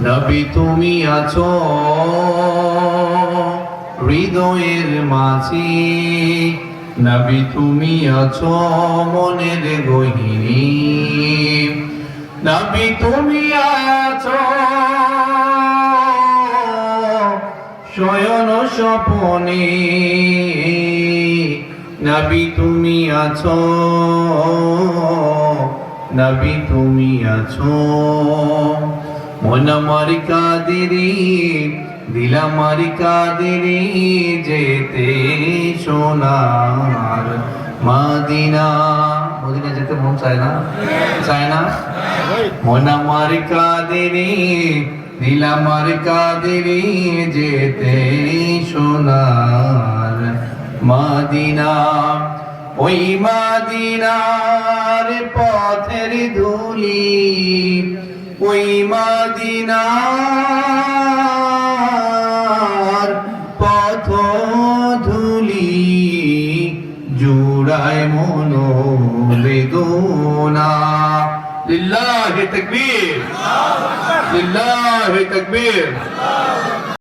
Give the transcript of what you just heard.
নবী তুমি আছো হৃদয়ের মাঝে, নবী তুমি আছো মনের গহীনে, নবী তুমি আছো শয়ন স্বপনে, নবী তুমি আছো, নবী তুমি আছো। মন আমার কাদেরে, দিল আমার কাদেরে, যেতে সোনার মদিনা। মদিনা যেতে মন চায় না? চায় না? মন আমার কাদেরে, দিল আমার কাদেরে, যেতে সোনার মদিনা। ওই মদিনার পথের ধুলি, ওই মদিনার পথ ধুলি, জুড়ায় মনো বেদনা। লিল্লাহি তাকবীর, লিল্লাহি তাকবীর।